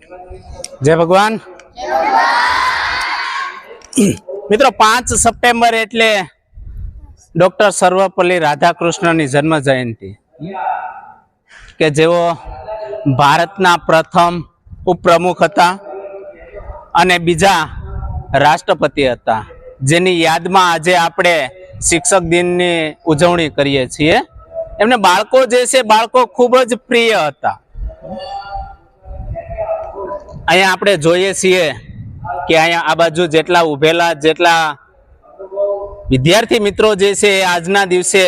जय भगवान। मित्रों 5 सप्टेम्बर एटले डॉक्टर सर्वपल्ली राधाकृष्णनी जन्म जयंती के जेओ भारतना प्रथम उपप्रमुख हता अने बीजा राष्ट्रपति हता, जेनी यादमां आजे आपणे शिक्षक दिननी उजवणी करीए छीए। एमने बाळको जे छे बाळको खूब ज प्रिय हता। अहींया आपणे जोईए छीए के अहींया आ बाजु जेटला उभेला जेटला विद्यार्थी मित्रों जे छे आजना दिवसे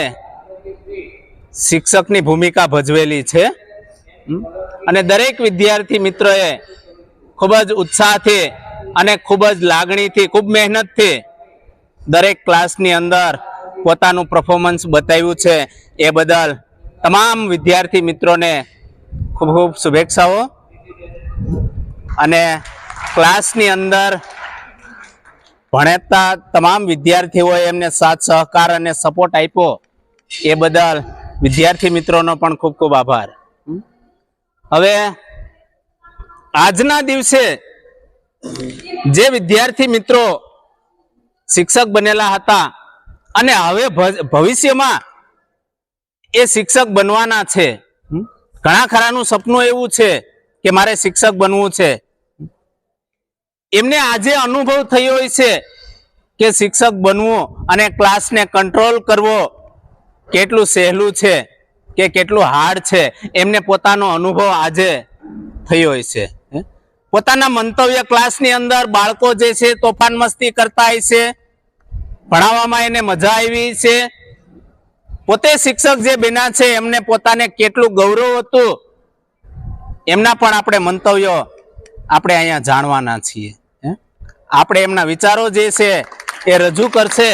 शिक्षकनी भूमिका भजवेली छे अने दरेक विद्यार्थी मित्रोए खूब ज उत्साहथी अने खूब ज लागणीथी खूब मेहनतथी दरेक क्लासनी अंदर पोतानुं परफॉर्मन्स बताव्युं छे। ए बदल तमाम विद्यार्थी मित्रोने खूब खूब शुभेच्छाओ अने क्लासनी अंदर भणता तमाम विद्यार्थीओए एमने साथ सहकार अने सपोर्ट आप्यो ए बदल विद्यार्थी मित्रोनो पण खूब खूब आभार। हवे आजना दिवसे जे विद्यार्थी मित्रों शिक्षक बनेला हता अने हवे भविष्यमां ए शिक्षक बनवाना छे। घणा खरानुं सपनुं एवुं छे के मारे शिक्षक बनवुं छे। एमने आजे अनुभव थयो छे के शिक्षक बनवुं अने क्लास ने कंट्रोल करवो केटलुं सहेलुं छे के केटलुं हार्ड छे। एमने पोतानो अनुभव आजे थयो छे। पोताना मंतव्य क्लासनी अंदर बाळको जे छे तोफान मस्ती करता हशे, भणाववामां एने मजा आवी छे। पोते शिक्षक जे बन्या छे एमने पोताने केटलुं गौरव हतुं एमना पण आपणे मंतव्यो आपणे अहींया जाणवाना छीए। आपणे एमना विचारो जे छे ए रजू करशे।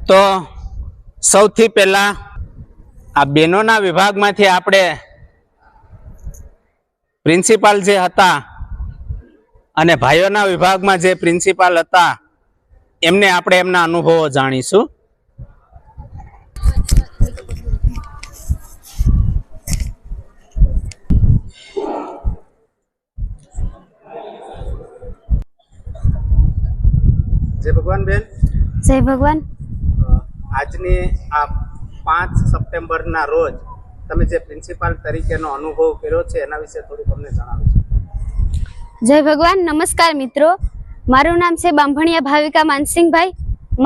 तो सौथी पहेला आ बेनोना विभागमांथी आपणे प्रिंसिपाल जे हता अने भाईओना विभागमां जे प्रिंसिपाल हता एमने आपणे एमना अनुभवो जाणीशुं। जय भगवान बेन। जय भगवान। આજની આ 5 સપ્ટેમ્બરના રોજ તમે જે પ્રિન્સિપાલ તરીકેનો અનુભવ કર્યો છે એના વિશે થોડું તમને જણાવો। જય ભગવાન। નમસ્કાર મિત્રો, મારું નામ છે બાંભણિયા ભાવિકા માનસિંહભાઈ,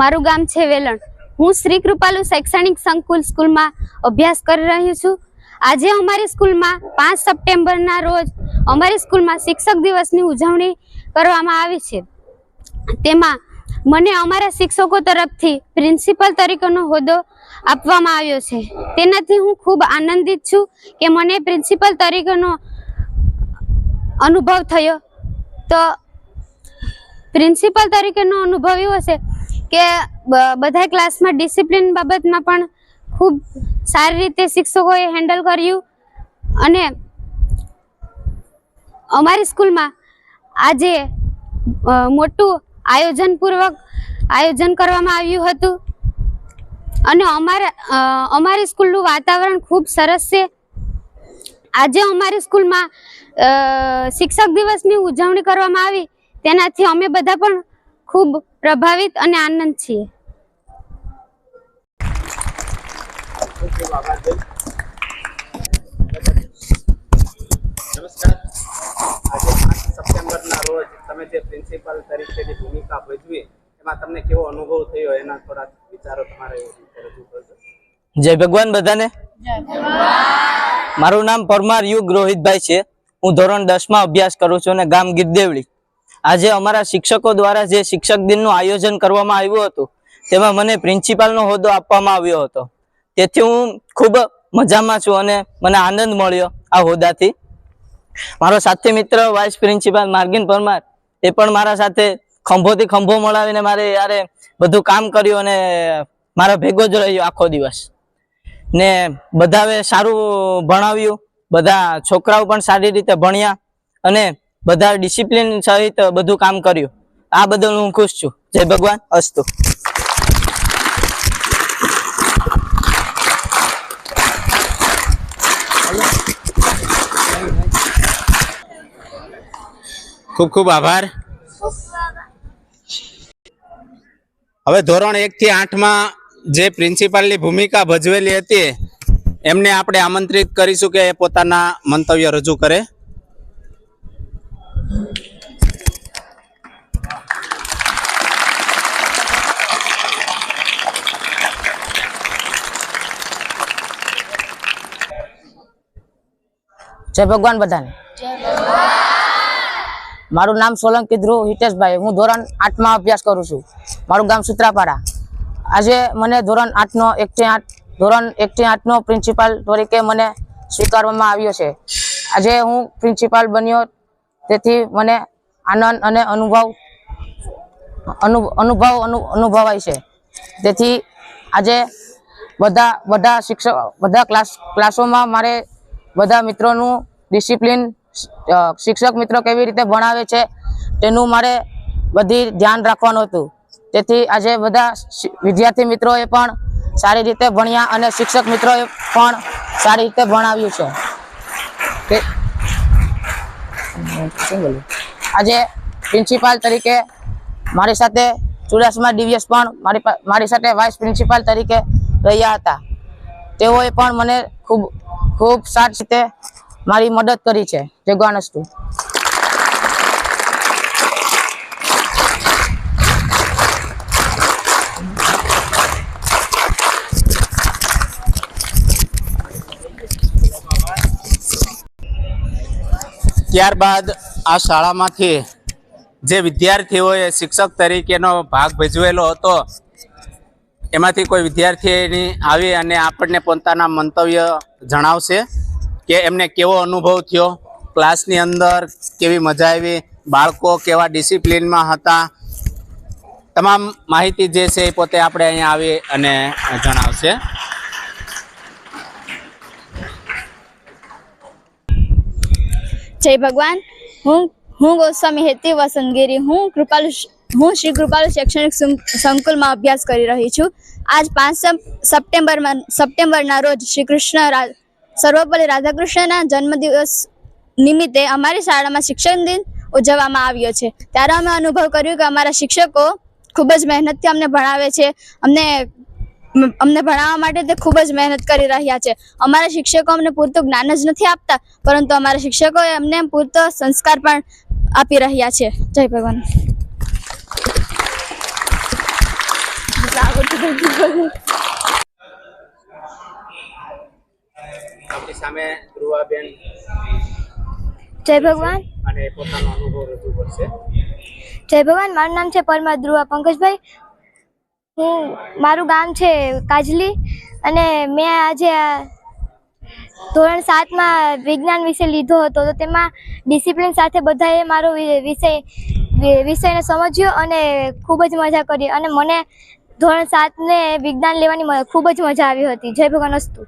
મારું ગામ છે વેલણ। હું શ્રી કૃપાલુ શૈક્ષણિક સંકુલ સ્કૂલમાં અભ્યાસ કરી રહી છું। આજે અમારી સ્કૂલમાં 5 સપ્ટેમ્બરના રોજ અમારી સ્કૂલમાં શિક્ષક દિવસની ઉજવણી કરવામાં આવી છે। તેમાં મને અમારા શિક્ષકો તરફથી પ્રિન્સિપલ તરીકેનો હોદ્દો આપવામાં આવ્યો છે। તેનાથી હું ખૂબ આનંદિત છું કે મને પ્રિન્સિપલ તરીકેનો અનુભવ થયો। તો પ્રિન્સિપલ તરીકેનો અનુભવ એવો છે કે બધા ક્લાસમાં ડિસિપ્લિન બાબતમાં પણ ખૂબ સારી રીતે શિક્ષકોએ હેન્ડલ કર્યું અને અમારી સ્કૂલમાં આજે મોટું આયોજન કરવામાં આવ્યું હતું અને અમારી સ્કૂલનું વાતાવરણ ખૂબ સરસ છે। આજે અમારી સ્કૂલમાં શિક્ષક દિવસની ઉજવણી કરવામાં આવી, તેનાથી અમે બધા પણ ખૂબ પ્રભાવિત અને આનંદ છીએ। નમસ્કાર। આજે 5 સપ્ટેમ્બરના રોજ તમે જે પ્રિન્સિપાલ તરીકેની ભૂમિકા ભજવી એમાં તમને કેવો અનુભવ થયો એના થોડા વિચારો તમારે રજૂ કરજો। जय भगवान बधाने। मारू नाम परमार युग रोहितभाई छे। हूँ धोरण 10 में अभ्यास करूँ छुं अने गाम गिरदेवली। आज अमरा शिक्षकों द्वारा जे शिक्षक दिन आयोजन करवामां आव्युं हतुं तेमां मने प्रिंसिपालनो होद्दो आपवामां आव्यो हतो। तेथी हूँ खूब मजामां छुं अने मने आनंद मळ्यो आ होद्दाथी। मारो साथी मित्र वाइस प्रिंसिपाल मार्गिन परमार ए पण मारा साथे खंभोथी खंभो मळावीने मारे यारे बधुं काम कर्युं अने मारा भेगो ज रह्यो आखो दिवस ने बधाए सारूं भणाव्युं। बधा छोकराओ पण सारी रीते भण्या अने बधा डिसिप्लिन सहित बधुं काम कर्युं। आ बदल हूँ खुश छुं। जय भगवान। अस्तु। ખૂબ ખૂબ આભાર. હવે ધોરણ 1 થી 8 માં જે પ્રિન્સિપાલની ભૂમિકા ભજવેલી હતી એમને આપણે આમંત્રિત કરીશું કે એ પોતાના મંતવ્ય રજૂ કરે. જય ભગવાન બધાને. મારું નામ સોલંકી ધ્રુવ હિતેશભાઈ. હું ધોરણ 8 માં અભ્યાસ કરું છું. મારું ગામ સુત્રાપાડા. આજે મને ધોરણ 1 થી 8 નો પ્રિન્સિપાલ તરીકે મને સ્વીકારવામાં આવ્યો છે. આજે હું પ્રિન્સિપાલ બન્યો તેથી મને આનંદ અને અનુભવાય છે. તેથી આજે બધા ક્લાસોમાં મારે બધા મિત્રોનું ડિસિપ્લિન, શિક્ષક મિત્રો કેવી રીતે ભણાવે છે તેનું મારે બધી ધ્યાન રાખવાનું હતું. તેથી આજે બધા વિદ્યાર્થી મિત્રોએ પણ સારી રીતે ભણ્યા અને શિક્ષક મિત્રોએ પણ સારી રીતે ભણાવ્યું છે. આજે પ્રિન્સિપાલ તરીકે મારી સાથે ચુડાસમા ડીવીએસ પણ મારી સાથે વાઇસ પ્રિન્સિપાલ તરીકે રહ્યા હતા. તેઓએ પણ મને ખૂબ સારી રીતે મારી મદદ કરી છે. જય ગણેશુ. ત્યારબાદ આ શાળામાંથી જે વિદ્યાર્થીઓએ શિક્ષક તરીકેનો ભાગ ભજવેલો હતો એમાંથી કોઈ વિદ્યાર્થીની આવી અને આપણને પોતાના મંતવ્ય જણાવશે કે એમને કેવો અનુભવ થયો, ક્લાસની અંદર કેવી મજા આવી, બાળકો કેવા ડિસિપ્લિનમાં હતા, તમામ માહિતી જે છે એ પોતે આપણે અહીંયા આવી અને જણાવશે. જય ભગવાન. હું ગોસ્વામી હેતી વસંતગીરી. હું શ્રી કૃપાલુ શૈક્ષણિક સંકુલમાં અભ્યાસ કરી રહી છું. આજ 5 સપ્ટેમ્બરના રોજ શ્રી કૃષ્ણ સર્વપલ્લી રાધાકૃષ્ણના જન્મદિવસ નિમિત્તે અમારી શાળામાં શિક્ષક દિન ઉજવવામાં આવ્યો છે. ત્યારે અમે અનુભવ કર્યું કે અમારા શિક્ષકો ખૂબ જ મહેનતથી અમને ભણાવે છે. અમને ભણાવવા માટે તે ખૂબ જ મહેનત કરી રહ્યા છે. અમારા શિક્ષકો અમને પૂરતું જ્ઞાન જ નથી આપતા, પરંતુ અમારા શિક્ષકોએ અમને પૂરતો સંસ્કાર પણ આપી રહ્યા છે. જય ભગવાન. આપણી સામે ધ્રુવાબેન જય ભગવાન. અને પોતાનો અનુભવ રજૂ કરશે. જય ભગવાન. મારું નામ છે પરમાર ધ્રુવા પંકજભાઈ. મારું ગામ છે કાજલી અને મેં આજે ધોરણ 7 માં વિજ્ઞાન વિષય લીધો હતો. તો તેમાં ડિસિપ્લિન સાથે બધાએ મારો વિષયને સમજ્યો અને ખૂબ જ મજા કરી અને મને ધોરણ 7 ને વિજ્ઞાન લેવાની ખૂબ જ મજા આવી હતી. જય ભગવાન અસ્તુ.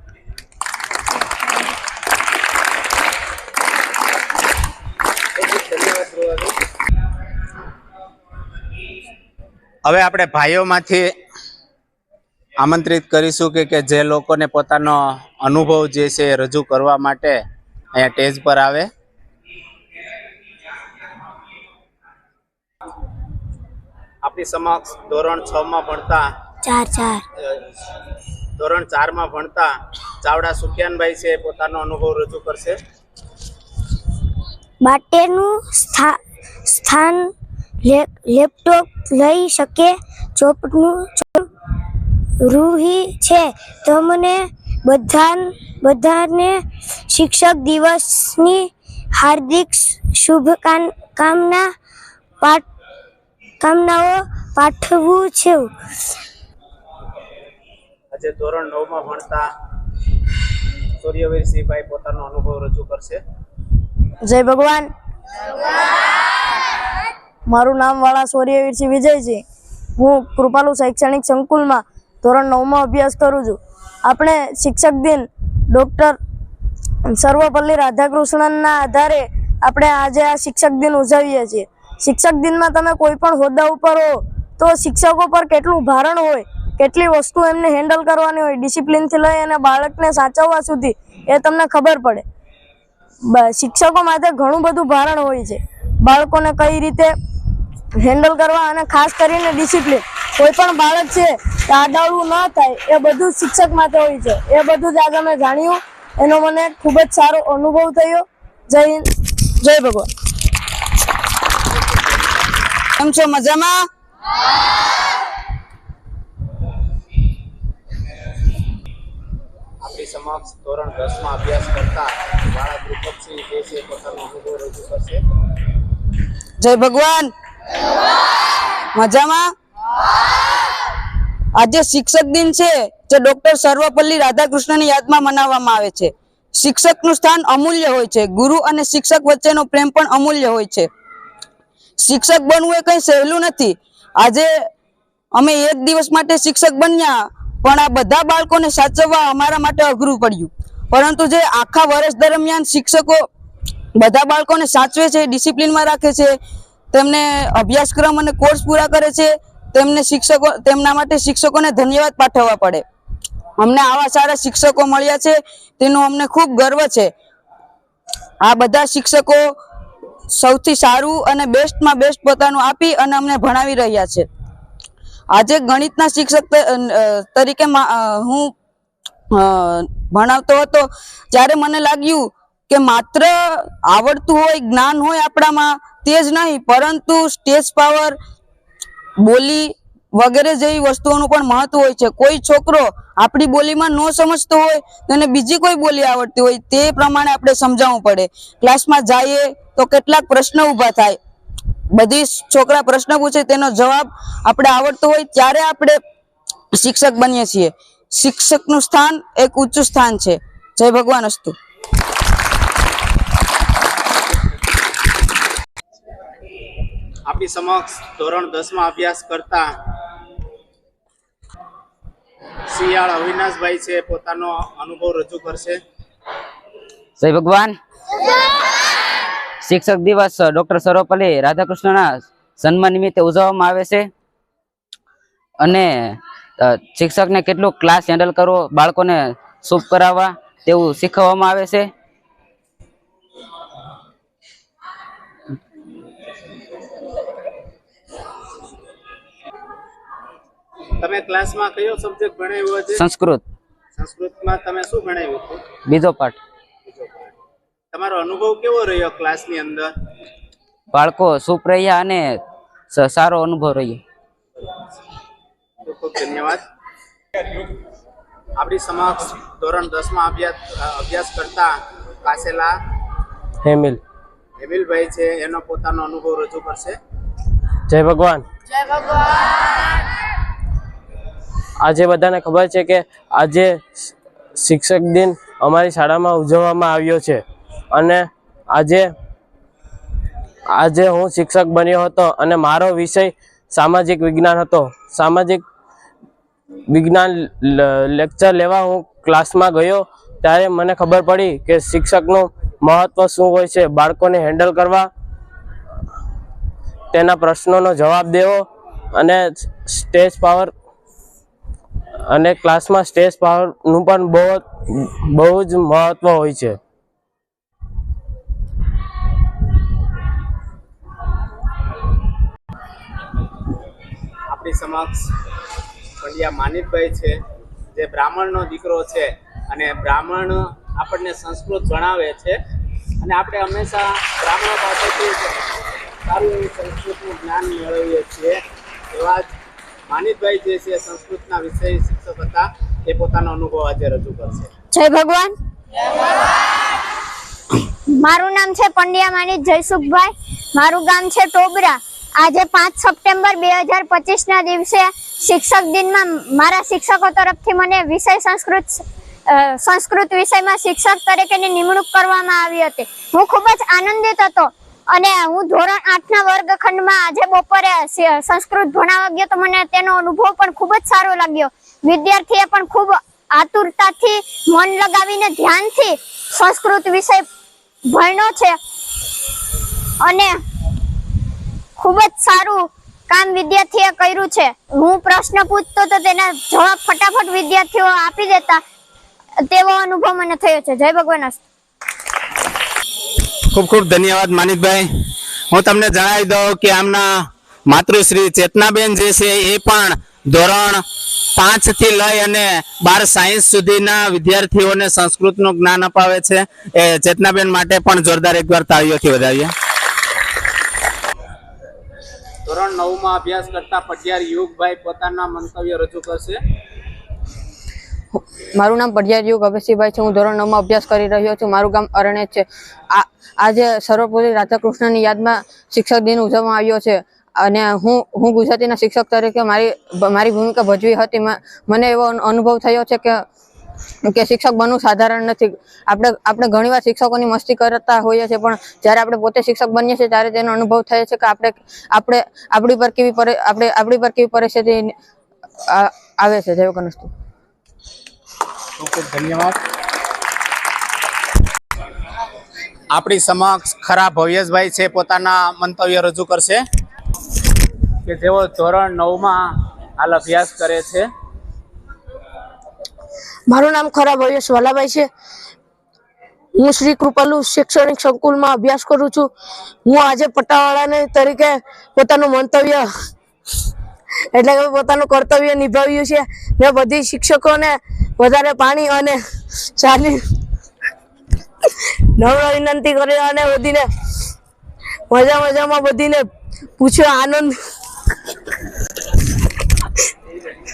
હવે આપણે ભાઈઓમાંથી આમંત્રિત કરીશું કે જે લોકોને પોતાનો અનુભવ જે છે એ રજૂ કરવા માટે અહીંયા સ્ટેજ પર આવે. આપણી સમક્ષ ધોરણ 6 માં ભણતા ધોરણ 4 માં ભણતા ચાવડા સુખિયાનભાઈ છે, પોતાનો અનુભવ રજૂ કરશે. માટેનું સ્થાન લેપટોપ લઈ શકે, ચોપનું રૂહી છે. તમને બધાને શિક્ષક દિવસની હાર્દિક શુભકામનાઓ પાઠવું છું. આજે ધોરણ 9 માં ભણતા સૂર્યવીરસિંહભાઈ પોતાનો અનુભવ રજૂ કરશે. જય ભગવાન. મારું નામ વાળા સૂર્યવીરસિંહ વિજયજી. હું કૃપાલુ શૈક્ષણિક સંકુલમાં ધોરણ 9 માં અભ્યાસ કરું છું. આપણે શિક્ષક દિન ડૉક્ટર સર્વપલ્લી રાધાકૃષ્ણનના આધારે આપણે આજે આ શિક્ષક દિન ઉજવીએ છીએ. શિક્ષક દિનમાં તમે કોઈ પણ હોદ્દા ઉપર હો તો શિક્ષકો પર કેટલું ભારણ હોય, કેટલી વસ્તુ એમને હેન્ડલ કરવાની હોય, ડિસિપ્લિનથી લઈ અને બાળકને સાચવવા સુધી એ તમને ખબર પડે. શિક્ષકો માટે ઘણું બધું ભારણ હોય છે. બાળકોને કઈ રીતે હેન્ડલ કરવા અને ખાસ કરીને ડિસિપ્લિન. કોઈ પણ બાળક છે કે આડાવડું ન થાય એ બધું શિક્ષક માટે હોય છે. એ બધું જ આજે મેં જાણ્યું. એનો મને ખૂબ જ સારો અનુભવ થયો. જય હિન્દ, જય ભગવાન. કેમ છો? મજામાં? આપણી સમક્ષ ધોરણ 10 માં અભ્યાસ કરતા વાળા દ્રુપદસિંહ જે છે પોતાનો અનુભવ રજૂ કરશે. જય ભગવાન. મજામાં? આજે શિક્ષક દિન છે જે ડોક્ટર સર્વપલ્લી રાધાકૃષ્ણની યાદમાં મનાવવામાં આવે છે. શિક્ષકનું સ્થાન અમૂલ્ય હોય છે. ગુરુ અને શિક્ષક વચ્ચેનો પ્રેમ પણ અમૂલ્ય હોય છે. શિક્ષક બનવું એ કંઈ સહેલું નથી. આજે અમે એક દિવસ માટે શિક્ષક બન્યા, પણ આ બધા બાળકોને સાચવવા અમારા માટે અઘરું પડ્યું. પરંતુ જે આખા વર્ષ દરમિયાન શિક્ષકો બધા બાળકોને સાચવે છે, ડિસિપ્લિનમાં રાખે છે, તેમને અભ્યાસક્રમ અને કોર્સ પૂરા કરે છે, તેમના માટે શિક્ષકોને ધન્યવાદ પાઠવવા પડે. અમને આવા સારા શિક્ષકો મળ્યા છે તેનો અમને ખૂબ ગર્વ છે. આ બધા શિક્ષકો સૌથી સારું અને બેસ્ટમાં બેસ્ટ પોતાનું આપી અને અમને ભણાવી રહ્યા છે. આજે ગણિતના શિક્ષક તરીકે હું ભણાવતો હતો ત્યારે મને લાગ્યું કે માત્ર આવડતું હોય, જ્ઞાન હોય આપણામાં તે જ નહીં, પરંતુ સ્ટેજ પાવર, બોલી વગેરે જેવી વસ્તુઓનું પણ મહત્વ હોય છે. કોઈ છોકરો આપણી બોલીમાં ન સમજતો હોય તેને બીજી કોઈ બોલી આવડતી હોય તે પ્રમાણે આપણે સમજાવવું પડે. ક્લાસમાં જઈએ તો કેટલાક પ્રશ્ન ઊભા થાય. બધી છોકરા પ્રશ્ન પૂછે તેનો જવાબ આપણે આવડતો હોય ત્યારે આપણે શિક્ષક બનીએ છીએ. શિક્ષકનું સ્થાન એક ઊંચું સ્થાન છે. જય ભગવાન અસ્તુ. આપણી સમક્ષ ધોરણ 10 માં અભ્યાસ કરતા શિયાળ અવિનાશભાઈ છે પોતાનો અનુભવ રજૂ કરશે. જય ભગવાન. શિક્ષક દિવસ ડોક્ટર સર્વપલ્લી રાધાકૃષ્ણના સન્માન નિમિત્તે ઉજવવામાં આવે છે અને શિક્ષકને કેટલું ક્લાસ હેન્ડલ કરવો, બાળકોને શુભ કરાવવા તેવું શીખવવામાં આવે છે. તમે ક્લાસમાં કયો સબ્જેક્ટ ભણાવ્યો છે? સંસ્કૃત. સંસ્કૃતમાં તમે શું ભણાવ્યું હતું? બીજો પાઠ. તમારો અનુભવ કેવો રહ્યો ક્લાસની અંદર? બાળકો શુભ રહ્યા અને સારો અનુભવ રહ્યો. ખૂબ ખૂબ ધન્યવાદ. આપણી સમક્ષ ધોરણ 10 માં અભ્યાસ કરતા કાસેલા હેમિલભાઈ છે એનો પોતાનો અનુભવ રજૂ કરશે. જય ભગવાન. જય ભગવાન. આજે બધાને ખબર છે કે આજે શિક્ષક દિન અમારી શાળામાં ઉજવવામાં આવ્યો છે અને આજે હું શિક્ષક બન્યો હતો અને મારો વિષય સામાજિક વિજ્ઞાન હતો. સામાજિક વિજ્ઞાન લેક્ચર લેવા હું ક્લાસમાં ગયો ત્યારે મને ખબર પડી કે શિક્ષકનું મહત્વ શું હોય છે. બાળકોને હેન્ડલ કરવા, તેના પ્રશ્નોનો જવાબ દેવો અને સ્ટેજ પાવર અને ક્લાસમાં સ્ટેજ પાવરનું પણ બહુ જ મહત્વ હોય છે. આપણી સમક્ષ પંડ્યા માનિકભાઈ છે જે બ્રાહ્મણનો દીકરો છે અને બ્રાહ્મણ આપણને સંસ્કૃત ભણાવે છે અને આપણે હંમેશા બ્રાહ્મણો પાસેથી સારું એવું સંસ્કૃતનું જ્ઞાન મેળવીએ છીએ. એવા જ માનિકભાઈ જે છે સંસ્કૃતના વિષય શિક્ષક હતા, એ પોતાનો અનુભવ આજે રજૂ કરશે. જય ભગવાન. મારું નામ છે પંડ્યા માનિક જયસુખભાઈ. મારું ગામ છે ટોબરા. આજે 5 સપ્ટેમ્બર 2025 ના દિવસે શિક્ષક દિનમાં મારા શિક્ષકો તરફથી મને વિષય સંસ્કૃત વિષયમાં શિક્ષક તરીકેની નિમણૂક કરવામાં આવી હતી. હું ખૂબ જ આનંદિત હતો અને હું ધોરણ 8 ના વર્ગખંડમાં આજે બપોરે સંસ્કૃત ભણાવવા ગયો તો મને તેનો અનુભવ પણ ખૂબ જ સારો લાગ્યો. વિદ્યાર્થીએ પણ ખૂબ આતુરતાથી, મન લગાવીને, ધ્યાનથી સંસ્કૃત વિષય ભણ્યો છે અને ખૂબ જ સારું કામ વિદ્યાર્થીએ કર્યું છે. હું પ્રશ્ન પૂછતો તો તેના જવાબ ફટાફટ વિદ્યાર્થીઓ આપી દેતા, તેવો અનુભવ મને થયો છે. જય ભગવાન. ખૂબ ખૂબ ધન્યવાદ માનિકભાઈ. હું તમને જણાવી દઉં કે આમના માતૃશ્રી ચેતનાબેન જે છે એ પણ ધોરણ 5 થી લઈ અને 12 સાયન્સ સુધીના વિદ્યાર્થીઓને સંસ્કૃતનું જ્ઞાન અપાવે છે. એ ચેતનાબેન માટે પણ જોરદાર એકવાર તાળીઓથી વધાવીએ. ધોરણ 9 માં અભ્યાસ કરતા પટિયાર યુગભાઈ પોતાના મંતવ્ય રજૂ કરશે. મારું નામ પટિયાર યુગ અભયસિંહભાઈ છે. હું ધોરણ 9 માં અભ્યાસ કરી રહ્યો છું. મારું ગામ અરણેજ છે. આજે સર્વપલ્લી રાધાકૃષ્ણની યાદમાં શિક્ષક દિન ઉજવવામાં આવ્યો છે અને હું ગુજરાતીના શિક્ષક તરીકે મારી ભૂમિકા ભજવી હતી. મને એવો અનુભવ થયો છે કે શિક્ષક બનવું સાધારણ નથી. આપણે ઘણીવાર શિક્ષકોની મસ્તી કરતા હોઈએ છીએ, પણ જ્યારે આપણે પોતે શિક્ષક બનીએ છીએ ત્યારે તેનો અનુભવ થાય છે કે આપણી પર કેવી પરિસ્થિતિ આવે છે. જય વગર વસ્તુ. ખૂબ ખૂબ ધન્યવાદ. આપણી સમક્ષ ખરા ભવ્યેશભાઈ છે, પોતાના મંતવ્ય રજૂ કરશે કે જેઓ ધોરણ 9 માં હાલ અભ્યાસ કરે છે. મારું નામ ખરા ભવ્યેશ વાલાભાઈ છે. હું શ્રી કૃપાલુ શૈક્ષણિક સંકુલમાં અભ્યાસ કરું છું. હું આજે પટ્ટાવાળાને તરીકે પોતાનું મંતવ્ય એટલે કે પોતાનું કર્તવ્ય નિભાવ્યું છે. મેં બધી શિક્ષકોને વધારે પાણી અને ચાની નમ્ર વિનંતી કરી અને બધીને મજામાં બધીને પૂછ્યો. આનંદ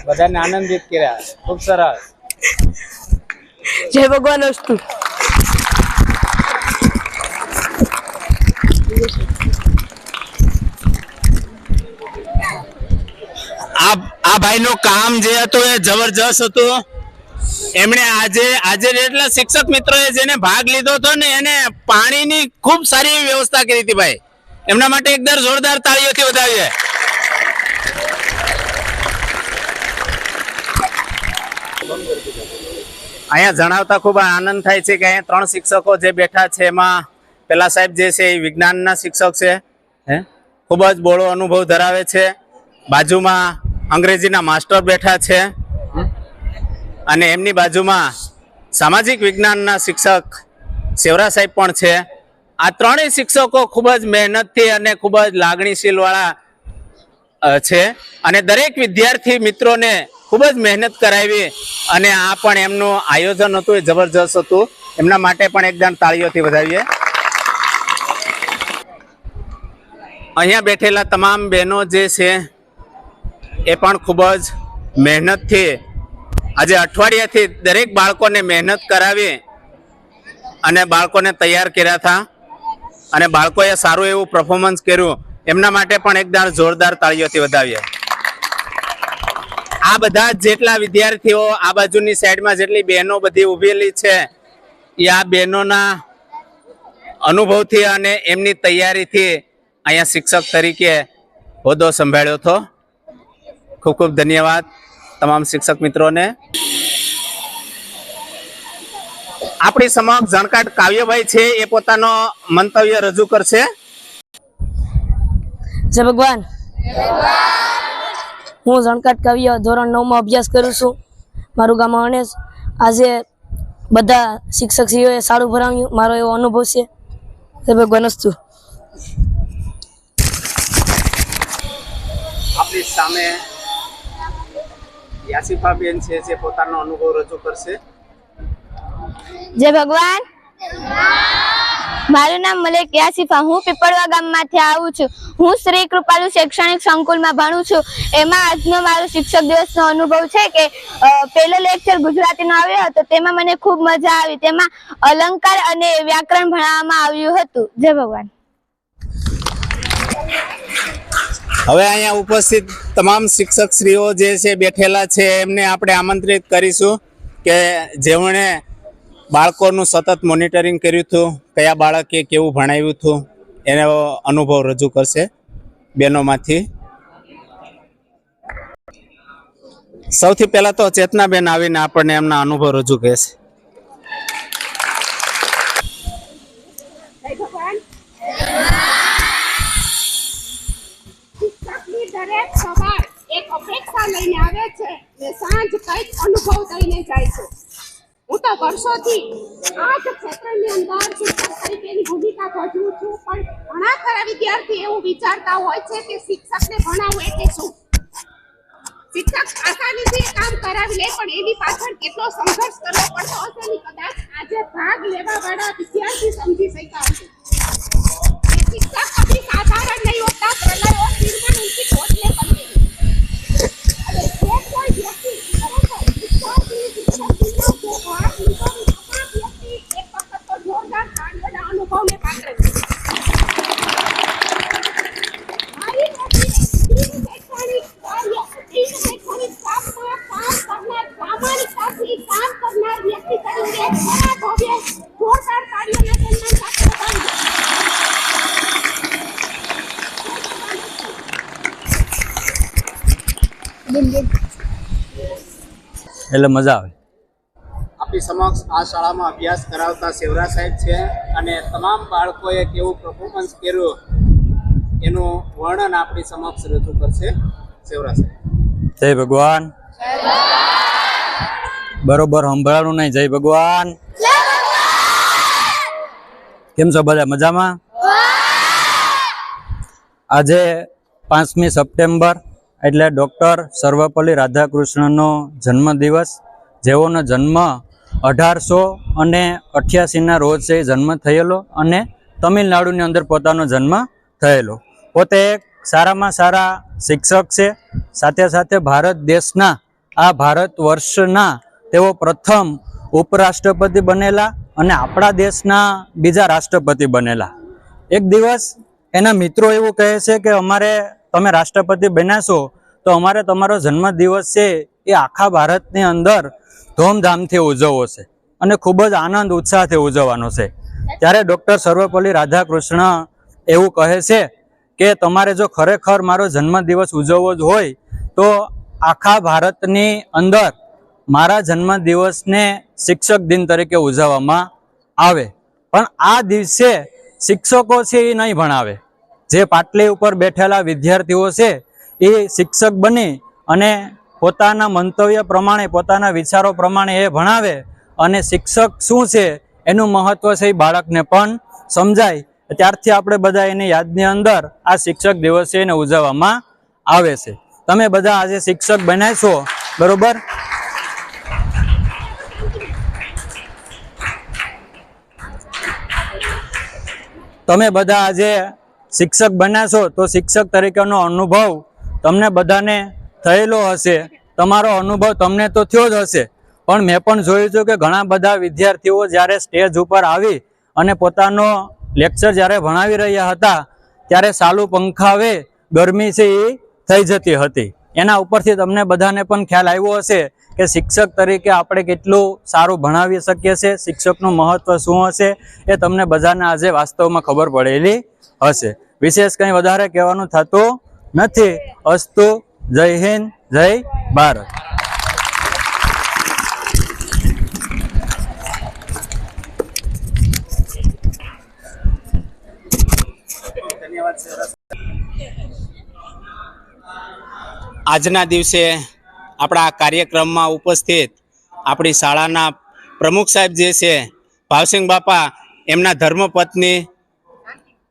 બધાને આનંદિત કર્યા. ખૂબ સરસ. જય ભગવાન અસ્તુ. આ ભાઈનું કામ જે હતું એ જબરજસ્ત હતું. એમણે આજે એટલા શિક્ષક મિત્રોએ જેને ભાગ લીધો હતો ને એને પાણીની ખૂબ સારી એવી વ્યવસ્થા કરી હતી. ભાઈ એમના માટે એકદમ જોરદાર તાળીઓથી વધાવીએ. અહીંયા જણાવતા ખૂબ આનંદ થાય છે કે અહીંયા 3 શિક્ષકો જે બેઠા છે એમાં પેલા સાહેબ જે છે એ વિજ્ઞાનના શિક્ષક છે, ખૂબ જ બોળો અનુભવ ધરાવે છે. બાજુમાં અંગ્રેજીના માસ્ટર બેઠા છે અને એમની બાજુમાં સામાજિક વિજ્ઞાનના શિક્ષક સેવરા સાહેબ પણ છે. આ 3 શિક્ષકો ખૂબ જ મહેનતથી અને ખૂબ જ લાગણીશીલ વાળા છે અને દરેક વિદ્યાર્થી મિત્રોને ખૂબ જ મહેનત કરાવી અને આ પણ એમનું આયોજન હતું એ જબરજસ્ત હતું. એમના માટે પણ એકદમ તાળીઓથી વધાવીએ. અહીંયા બેઠેલા તમામ બહેનો જે છે એ પણ ખૂબ જ મહેનતથી આજે અઠવાડિયાથી દરેક બાળકોને મહેનત કરાવી અને બાળકોને તૈયાર કર્યા હતા અને બાળકોએ સારું એવું પરફોર્મન્સ કર્યું. એમના માટે પણ એકદમ જોરદાર તાળીઓથી વધાવીએ. આ બધા જેટલા વિદ્યાર્થીઓ આ બાજુની સાઈડમાં જેટલી બહેનો બધી ઉભેલી છે એ આ બહેનોના અનુભવથી અને એમની તૈયારીથી અહીંયા શિક્ષક તરીકે હોદ્દો સંભાળ્યો હતો. ખૂબ ખૂબ ધન્યવાદ તમામ શિક્ષક મિત્રોને. આપણી સમક્ષ જાણકાર કાવ્યભાઈ છે, એ પોતાનો મંતવ્ય રજૂ કરશે. જય ભગવાન. હું જાણકાર કાવ્ય ધોરણ 9 માં અભ્યાસ કરું છું. મારું ગામ અરણેજ. આજે બધા શિક્ષકશ્રીઓએ સારું ભણાવ્યું, મારો એવો અનુભવ છે. જય ભગવાન અસ્તુ. આપણી સામે યાસીફાબેન છે જે પોતાનો અનુભવ રજૂ કરશે. જય ભગવાન. મારું નામ મલેક યાસીફા. હું પીપળવા ગામમાંથી આવું છું. હું શ્રી કૃપાલુ શૈક્ષણિક સંકુલમાં ભણું છું. એમાં આજનો મારો શિક્ષક દિવસનો અનુભવ છે કે પહેલો લેક્ચર ગુજરાતીનો આવ્યો હતો, તેમાં મને ખૂબ મજા આવી. તેમાં અલંકાર અને વ્યાકરણ ભણાવવામાં આવ્યું હતું. જય ભગવાન. હવે અહીંયા ઉપસ્થિત તમામ શિક્ષક શ્રીઓ જે છે બેઠેલા છે એમને આપણે આમંત્રિત કરીશું કે જેમણે બાળકોનું સતત મોનિટરિંગ કર્યું હતું, કયા બાળકે કેવું ભણાવ્યું હતું એનો અનુભવ રજૂ કરશે બહેનોમાંથી. સૌથી પહેલા તો ચેતનાબેન આવીને આપણને એમના અનુભવ રજૂ કરશે. દરેક સવાર એક અપેક્ષા લઈને આવે છે ને સાંજ કઈક અનુભવ દઈને જાય છે. હું તો વર્ષોથી આ જ ક્ષેત્રની અંદર શિક્ષક તરીકેની ભૂમિકા ભજવું છું, પણ ઘણા ખરા વિદ્યાર્થી એવું વિચારતા હોય છે કે શિક્ષકને ભણાવવું એટલે શું? શિક્ષક આસાનીથી કામ કરાવી લે, પણ એની પાછળ કેટલો સંઘર્ષ કરવો પડતો હશે ને કદાચ આજે ભાગ લેવા વાળા વિદ્યાર્થી સમજી શક્યા હશે. શિક્ષક કભી સાધારણ નહીં હોતા, પ્રલયો નિર્માણ ઉનકી सोचने पड़ती है. अरे जो कोई व्यक्ति खरेखर विद्यार्थी शिक्षक दिनों के भाग निभावे તમામ વ્યક્તિ એક વખત તો જોરદાર તાળીઓના અનુભવને પાત્ર છે. મારી નજીક શૈક્ષણિક કાર્ય શૈક્ષણિક કામમાં કામ કરનાર પ્રામાણિકતાથી કામ કરનાર વ્યક્તિ તરીકે ખરા ભવ્ય જોરદાર તાળીઓના સન્માન સાથે વધાવી એટલે મજા આવે. આપણી સમક્ષ આ શાળામાં અભ્યાસ કરાવતા સેવરા સાહેબ છે અને તમામ બાળકોએ કેવું પરફોર્મન્સ કર્યું એનું વર્ણન આપણી સમક્ષ રજૂ કરશે સેવરા સાહેબ. જય ભગવાન. બરોબર સંભળાણું નહીં. જય ભગવાન. કેમ છો બધા? મજામાં? આજે 5મી સપ્ટેમ્બર એટલે ડૉક્ટર સર્વપલ્લી રાધાકૃષ્ણનો જન્મદિવસ, જેઓનો જન્મ 1888ના રોજ છે જન્મ થયેલો અને તમિલનાડુની અંદર પોતાનો જન્મ થયેલો. પોતે એક સારામાં સારા શિક્ષક છે. સાથે સાથે ભારત દેશના આ ભારત વર્ષના તેઓ પ્રથમ ઉપરાષ્ટ્રપતિ બનેલા અને આપણા દેશના બીજા રાષ્ટ્રપતિ બનેલા. એક દિવસ એના મિત્રો એવું કહે છે કે અમારે તમે રાષ્ટ્રપતિ બન્યા છો તો અમારે તમારો જન્મદિવસ છે એ આખા ભારતની અંદર ધૂમધામથી ઉજવવો છે અને ખૂબ જ આનંદ ઉત્સાહથી ઉજવવાનો છે. ત્યારે ડૉક્ટર સર્વપલ્લી રાધાકૃષ્ણ એવું કહે છે કે તમારે જો ખરેખર મારો જન્મદિવસ ઉજવવો જ હોય તો આખા ભારતની અંદર મારા જન્મદિવસને શિક્ષક દિન તરીકે ઉજવવામાં આવે. પણ આ દિવસે શિક્ષકો છે એ નહીં ભણાવે. જે પાટલી ઉપર બેઠેલા વિદ્યાર્થીઓ છે એ શિક્ષક બની અને પોતાના મંતવ્ય પ્રમાણે પોતાના વિચારો પ્રમાણે એ ભણાવે અને શિક્ષક શું છે એનું મહત્વ છે એ બાળકને પણ સમજાય. ત્યારથી આપણે બધા એની યાદની અંદર આ શિક્ષક દિવસ છે એને ઉજવવામાં આવે છે. તમે બધા આજે શિક્ષક બન્યા છો, બરોબર? તમે બધા આજે શિક્ષક બન્યા છો તો શિક્ષક તરીકેનો અનુભવ તમને બધાને થયેલો હશે. તમારો અનુભવ તમને તો થયો જ હશે, પણ મેં પણ જોયું છે કે ઘણા બધા વિદ્યાર્થીઓ જ્યારે સ્ટેજ ઉપર આવી અને પોતાનો લેક્ચર જ્યારે ભણાવી રહ્યા હતા ત્યારે સાલું પંખાવે ગરમી છે એ થઈ જતી હતી. એના ઉપરથી તમને બધાને પણ ખ્યાલ આવ્યો હશે કે શિક્ષક તરીકે આપણે કેટલું સારું ભણાવી શકીએ છીએ, શિક્ષકનું મહત્વ શું હશે એ તમને બધાને આજે વાસ્તવમાં ખબર પડેલી હશે. વિશેષ કંઈ વધારે કહેવાનું થતું નથી. અસ્તુ. જય હિન્દ, જય ભારત. આજના દિવસે આપણા કાર્યક્રમમાં ઉપસ્થિત આપણી શાળાના પ્રમુખ સાહેબ જે છે ભાવસિંહ બાપા, એમના ધર્મપત્ની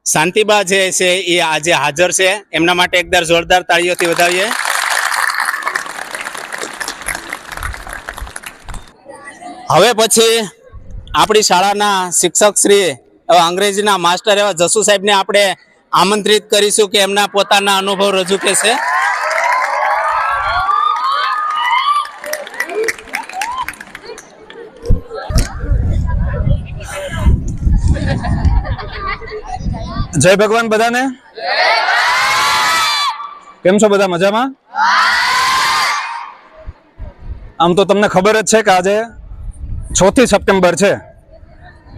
શાંતિબા જે છે એ આજે હાજર છે. એમના માટે એકદમ જોરદાર તાળીઓથી વધાવીએ. હવે પછી આપણી શાળાના શિક્ષક શ્રી અંગ્રેજીના માસ્ટર એવા જસુ સાહેબને આપણે આમંત્રિત કરીશું કે એમના પોતાના અનુભવ રજૂ કરશે. જય ભગવાન બધાને. કેમ છો બધા? મજામાં? આમ તો તમને ખબર જ છે કે આજે 6મી સપ્ટેમ્બર છે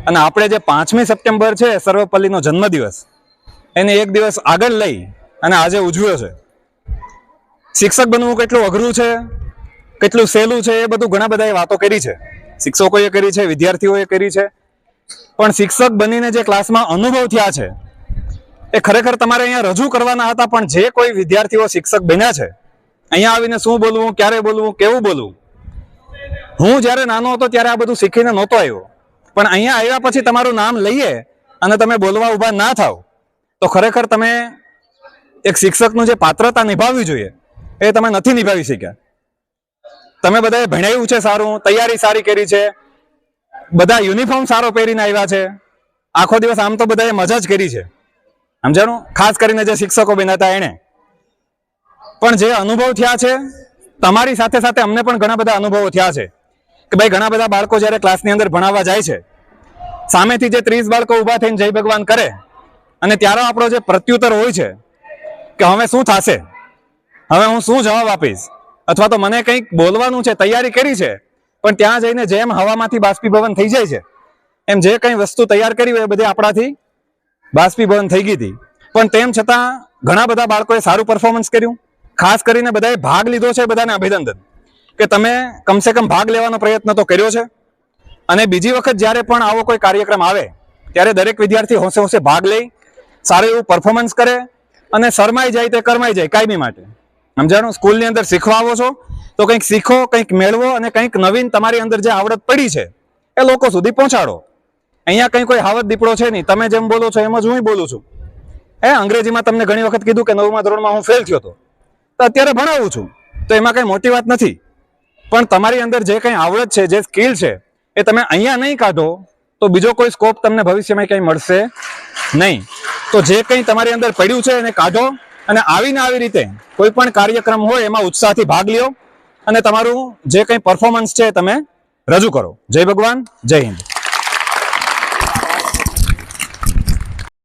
અને આપણે જે 5મી સપ્ટેમ્બર છે સર્વપલ્લીનો જન્મદિવસ, એને એક દિવસ આગળ લઈ અને આજે ઉજવ્યો છે. શિક્ષક બનવું કેટલું અઘરું છે, કેટલું સહેલું છે, એ બધું ઘણા બધાએ વાતો કરી છે. શિક્ષકોએ કરી છે, વિદ્યાર્થીઓએ કરી છે, પણ શિક્ષક બનીને જે ક્લાસમાં અનુભવ થયા છે એ ખરેખર તમારે અહીંયા રજૂ કરવાના હતા. પણ જે કોઈ વિદ્યાર્થીઓ શિક્ષક બન્યા છે, અહીંયા આવીને શું બોલવું, ક્યારે બોલવું, કેવું બોલવું, હું જ્યારે નાનો હતો ત્યારે આ બધું શીખીને નહોતો આવ્યો, પણ અહીંયા આવ્યા પછી તમારું નામ લઈએ અને તમે બોલવા ઊભા ના થાવ તો ખરેખર તમે એક શિક્ષકનું જે પાત્રતા નિભાવવી જોઈએ એ તમે નથી નિભાવી શક્યા. તમે બધાએ ભણાવ્યું છે સારું, તૈયારી સારી કરી છે, બધા યુનિફોર્મ સારો પહેરીને આવ્યા છે, આખો દિવસ આમ તો બધાએ મજા જ કરી છે, સમજાણું? ખાસ કરીને જે શિક્ષકો બન્યા હતા એણે. પણ જે અનુભવ થયા છે તમારી સાથે સાથે અમને પણ ઘણા બધા અનુભવો થયા છે કે ભાઈ ઘણા બધા બાળકો જ્યારે ક્લાસની અંદર ભણાવવા જાય છે, સામેથી જે 30 બાળકો ઊભા થઈને જય ભગવાન કરે અને ત્યારે આપણો જે પ્રત્યુત્તર હોય છે કે હવે શું થશે, હવે હું શું જવાબ આપીશ, અથવા તો મને કંઈક બોલવાનું છે, તૈયારી કરી છે, પણ ત્યાં જઈને જેમ હવામાંથી બાષ્પીભવન થઈ જાય છે એમ જે કંઈ વસ્તુ તૈયાર કરી હોય એ બધી આપણાથી બાષ્પીભવન થઈ ગઈ હતી. પણ તેમ છતાં ઘણા બધા બાળકોએ સારું પરફોર્મન્સ કર્યું. ખાસ કરીને બધાએ ભાગ લીધો છે, બધાને અભિનંદન કે તમે કમસે કમ ભાગ લેવાનો પ્રયત્ન તો કર્યો છે. અને બીજી વખત જ્યારે પણ આવો કોઈ કાર્યક્રમ આવે ત્યારે દરેક વિદ્યાર્થી હોંશે હોંશે ભાગ લઈ સારું એવું પરફોર્મન્સ કરે અને શરમાઈ જાય તે કરમાઈ જાય કાયમી માટે. સમજાણું? સ્કૂલની અંદર શીખવા આવો છો તો કંઈક શીખો, કંઈક મેળવો અને કંઈક નવીન તમારી અંદર જે આવડત પડી છે એ લોકો સુધી પહોંચાડો. અહીંયા કંઈ કોઈ હાવત દીપડો છે નહીં, તમે જેમ બોલો છો એમ જ હું બોલું છું. અંગ્રેજીમાં તમને ઘણી વખત કીધું કે 9મા ધોરણમાં હું ફેલ થયો હતો, તો અત્યારે ભણાવું છું, તો એમાં કંઈ મોટી વાત નથી. પણ તમારી અંદર જે કંઈ આવડત છે, જે સ્કિલ છે એ તમે અહીંયા નહીં કાઢો તો બીજો કોઈ સ્કોપ તમને ભવિષ્યમાં કંઈ મળશે નહીં. તો જે કંઈ તમારી અંદર પડ્યું છે એને કાઢો અને આવીને આવી રીતે કોઈ પણ કાર્યક્રમ હોય એમાં ઉત્સાહથી ભાગ લ્યો અને તમારું જે કંઈ પરફોર્મન્સ છે તમે રજૂ કરો. જય ભગવાન, જય હિન્દ.